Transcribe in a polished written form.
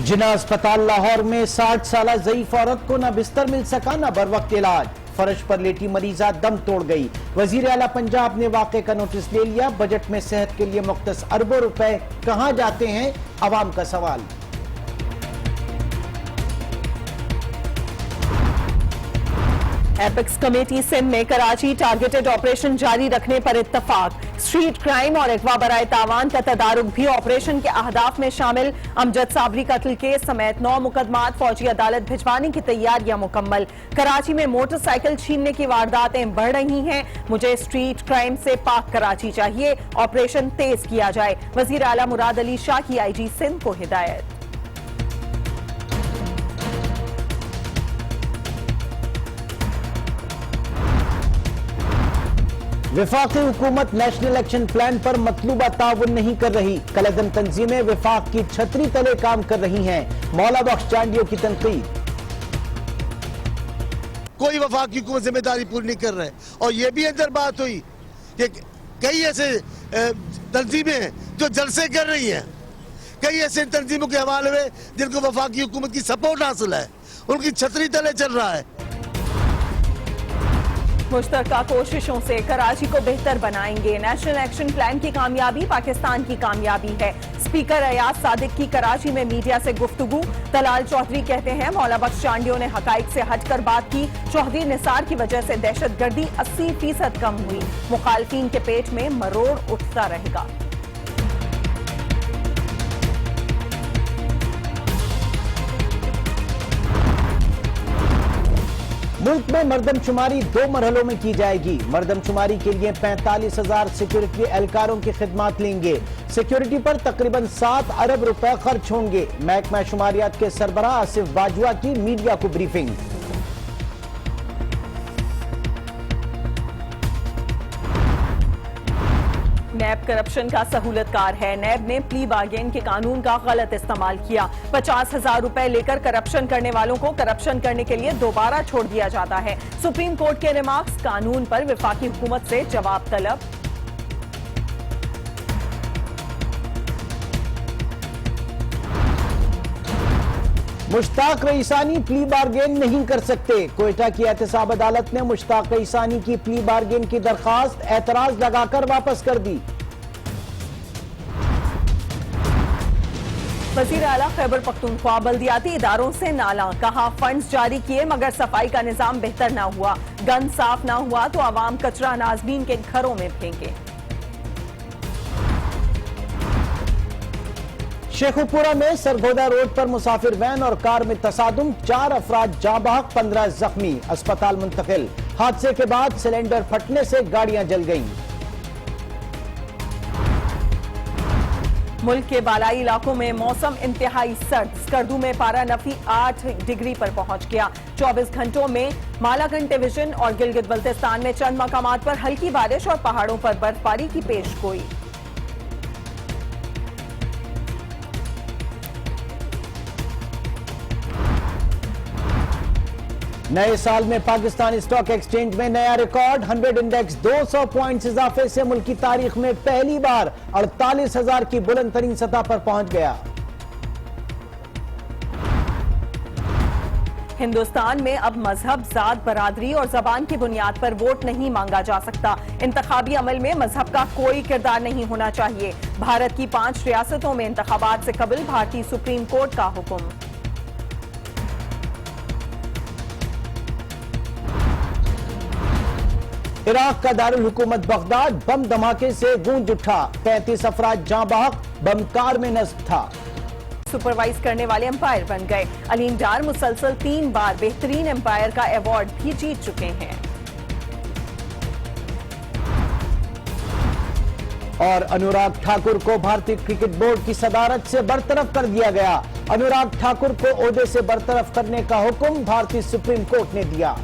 जिना अस्पताल लाहौर में 60 साल ज़ईफ औरत को न बिस्तर मिल सका न बर वक्त इलाज। फर्श पर लेटी मरीजा दम तोड़ गई। वजीर आला पंजाब ने वाक़े का नोटिस ले लिया। बजट में सेहत के लिए मुख्तस अरबों रुपए कहां जाते हैं, अवाम का सवाल। एपेक्स कमेटी सिंध में कराची टारगेटेड ऑपरेशन जारी रखने पर इत्तफाक। स्ट्रीट क्राइम और अगवा बराए तावान का तदारुक भी ऑपरेशन के अहदाफ में शामिल। अमजद साबरी कत्ल केस समेत 9 मुकदमात फौजी अदालत भिजवाने की तैयारियां मुकम्मल। कराची में मोटरसाइकिल छीनने की वारदातें बढ़ रही हैं। मुझे स्ट्रीट क्राइम से पाक कराची चाहिए, ऑपरेशन तेज किया जाए। वजीर आला मुराद अली शाह की IG सिंध को हिदायत। विफाकी हुकूमत नेशनल एक्शन प्लान पर मतलूबा ताउन नहीं कर रही। कलदम तंजीमें विफाक की छतरी तले काम कर रही हैं। मौला बख्श चांडियों की तनकीद। कोई वफाक की हुकूमत जिम्मेदारी पूरी नहीं कर रहे। और ये भी अंदर बात हुई कि कई ऐसे तंजीमें हैं जो जलसे कर रही हैं। कई ऐसे तंजीमों के हवाले में जिनको वफाक की हुकूमत की सपोर्ट हासिल है, उनकी छतरी तले चल रहा है। मुश्तरका कोशिशों से कराची को बेहतर बनाएंगे। नेशनल एक्शन प्लान की कामयाबी पाकिस्तान की कामयाबी है। स्पीकर अयाज सादिक की कराची में मीडिया से गुफ्तगू। तलाल चौधरी कहते हैं मौला बख्श चांडियों ने हकाइक से हटकर बात की। चौधरी निसार की वजह से दहशतगर्दी 80% कम हुई। मुखालफीन के पेट में मरोड़ उठता रहेगा। मुल्क में मरदमशुमारी 2 मरहलों में की जाएगी। मरदमशुमारी के लिए 45,000 सिक्योरिटी एहलकारों की खिदमात लेंगे। सिक्योरिटी पर तकरीबन 7 अरब रुपए खर्च होंगे। महकमा शुमारियात के सरबराह आसिफ बाजवा की मीडिया को ब्रीफिंग। नैब करप्शन का सहूलतकार है। नैब ने प्ली बार्गेन के कानून का गलत इस्तेमाल किया। 50,000 रुपए लेकर करप्शन करने वालों को करप्शन करने के लिए दोबारा छोड़ दिया जाता है। सुप्रीम कोर्ट के रिमार्क्स। कानून पर विफाकी हुकूमत से जवाब तलब। मुश्ताक रईसानी प्ली बार्गेन नहीं कर सकते। कोयटा की एहतसाब अदालत ने मुश्ताक रईसानी की प्ली बार्गेन की दरखास्त एतराज लगाकर वापस कर दी। वजीर आला खैबर पख्तूनख्वा बल्दियाती इदारों से नाला। कहा फंड्स जारी किए मगर सफाई का निजाम बेहतर ना हुआ। गंद साफ ना हुआ तो आवाम कचरा नाजमीन के घरों में फेंके। शेखुपुरा में सरगोदा रोड पर मुसाफिर वैन और कार में तसादुम। 4 अफराद जाँ बहक, 15 जख्मी। अस्पताल मुंतकिल। हादसे के बाद सिलेंडर फटने से गाड़ियां जल गईं। मुल्क के बालाई इलाकों में मौसम इंतहाई सर्द। स्कर्दू में पारा नफी 8 डिग्री पर पहुंच गया। 24 घंटों में मालागंज डिवीजन और गिलगित बल्तिस्तान में चंद मकामात पर हल्की बारिश और पहाड़ों पर बर्फबारी की पेशगोई। नए साल में पाकिस्तान स्टॉक एक्सचेंज में नया रिकॉर्ड। 100 इंडेक्स 200 पॉइंट्स इजाफे से मुल्क की तारीख में पहली बार 48,000 की बुलंद तरीन सतह पर पहुंच गया। हिंदुस्तान में अब मजहब, जात, बरादरी और जबान की बुनियाद पर वोट नहीं मांगा जा सकता। इंतखाबी अमल में मजहब का कोई किरदार नहीं होना चाहिए। भारत की 5 रियासतों में इंतखाबात से कबल भारतीय सुप्रीम कोर्ट का हुक्म। इराक का दारुल हुकूमत बगदाद बम धमाके से गूंज उठा। 35 अफराद जाँ बहक, बम कार में नस्ब था। सुपरवाइज करने वाले अंपायर बन गए। अलीम डार मुसलसल 3 बार बेहतरीन अंपायर का अवार्ड भी जीत चुके हैं। और अनुराग ठाकुर को भारतीय क्रिकेट बोर्ड की सदारत से बरतरफ कर दिया गया। अनुराग ठाकुर को ओहदे से बरतरफ करने का हुक्म भारतीय सुप्रीम कोर्ट ने दिया।